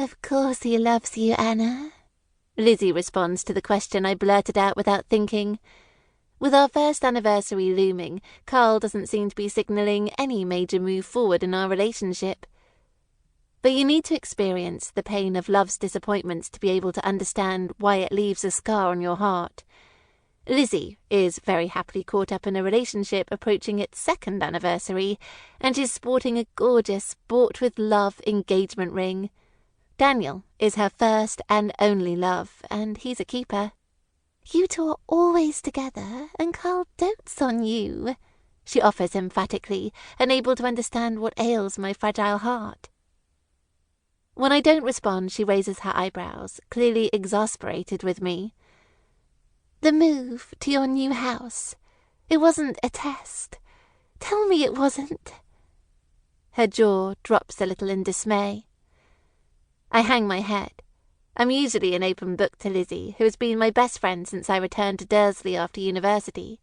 Of course he loves you, Anna. Lizzie responds to the question I blurted out without thinking. With our first anniversary looming, Carl doesn't seem to be signalling any major move forward in our relationship. But you need to experience the pain of love's disappointments to be able to understand why it leaves a scar on your heart. Lizzie is very happily caught up in a relationship approaching its second anniversary, and she's sporting a gorgeous, bought-with-love engagement ring. Daniel is her first and only love, and he's a keeper. You two are always together, and Carl dotes on you, she offers emphatically, unable to understand what ails my fragile heart. When I don't respond, she raises her eyebrows, clearly exasperated with me. The move to your new house, it wasn't a test. Tell me it wasn't. Her jaw drops a little in dismay. I hang my head. I'm usually an open book to Lizzie, who has been my best friend since I returned to Dursley after university.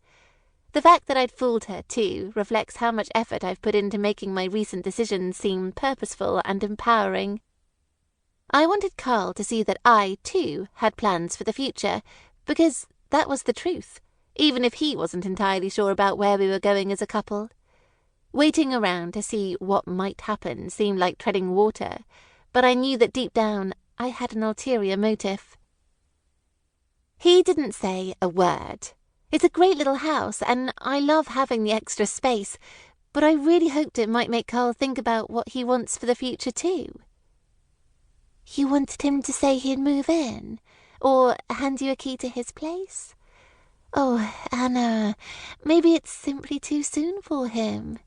The fact that I'd fooled her, too, reflects how much effort I've put into making my recent decisions seem purposeful and empowering. I wanted Carl to see that I, too, had plans for the future, because that was the truth, even if he wasn't entirely sure about where we were going as a couple. Waiting around to see what might happen seemed like treading water, but I knew that deep down I had an ulterior motive. He didn't say a word. It's a great little house, and I love having the extra space, but I really hoped it might make Carl think about what he wants for the future too. You wanted him to say he'd move in, or hand you a key to his place? Oh, Anna, maybe it's simply too soon for him.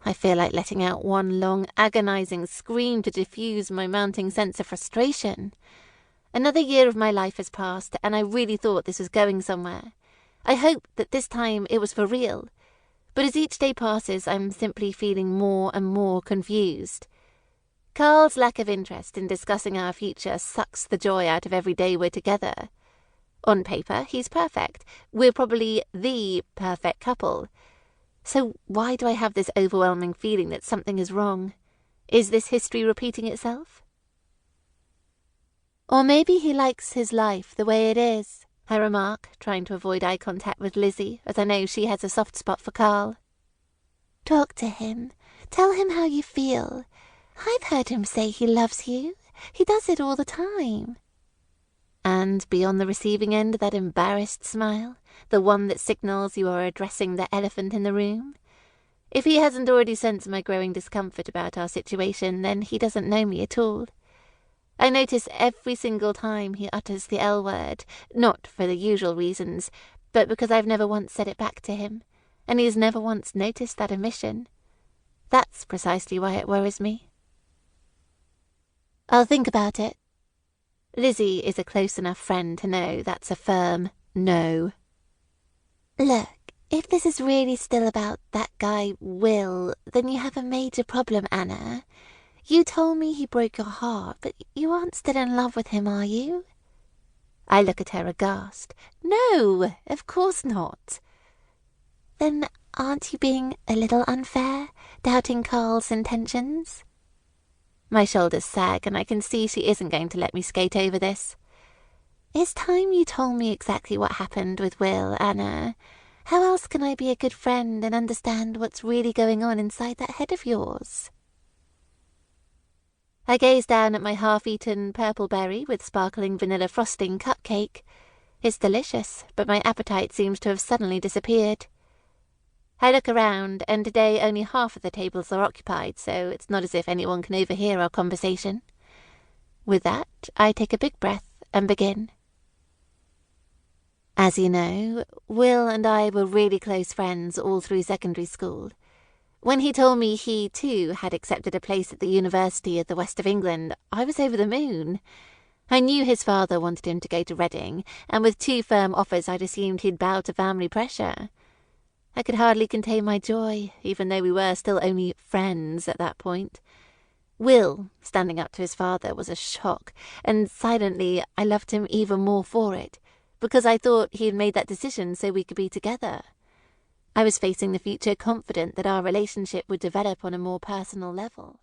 I feel like letting out one long, agonizing scream to diffuse my mounting sense of frustration. Another year of my life has passed, and I really thought this was going somewhere. I hoped that this time it was for real. But as each day passes, I'm simply feeling more and more confused. Carl's lack of interest in discussing our future sucks the joy out of every day we're together. On paper, he's perfect. We're probably the perfect couple. So why do I have this overwhelming feeling that something is wrong? Is this history repeating itself? Or maybe he likes his life the way it is, I remark, trying to avoid eye contact with Lizzie, as I know she has a soft spot for Carl. Talk to him. Tell him how you feel. I've heard him say he loves you. He does it all the time. And beyond the receiving end that embarrassed smile, the one that signals you are addressing the elephant in the room? If he hasn't already sensed my growing discomfort about our situation, then he doesn't know me at all. I notice every single time he utters the L word, not for the usual reasons, but because I've never once said it back to him, and he has never once noticed that omission. That's precisely why it worries me. I'll think about it. Lizzie is a close enough friend to know that's a firm no. Look, if this is really still about that guy Will, then you have a major problem, Anna. You told me he broke your heart, but you aren't still in love with him, are you? I look at her aghast. No, of course not. Then aren't you being a little unfair, doubting Carl's intentions? My shoulders sag, and I can see she isn't going to let me skate over this. It's time you told me exactly what happened with Will, Anna. How else can I be a good friend and understand what's really going on inside that head of yours? I gaze down at my half-eaten purple berry with sparkling vanilla frosting cupcake. It's delicious, but my appetite seems to have suddenly disappeared. I look around, and today only half of the tables are occupied, so it's not as if anyone can overhear our conversation. With that, I take a big breath and begin. As you know, Will and I were really close friends all through secondary school. When he told me he, too, had accepted a place at the University of the West of England, I was over the moon. I knew his father wanted him to go to Reading, and with 2 firm offers I'd assumed he'd bow to family pressure. I could hardly contain my joy, even though we were still only friends at that point. Will, standing up to his father, was a shock, and silently I loved him even more for it, because I thought he had made that decision so we could be together. I was facing the future confident that our relationship would develop on a more personal level.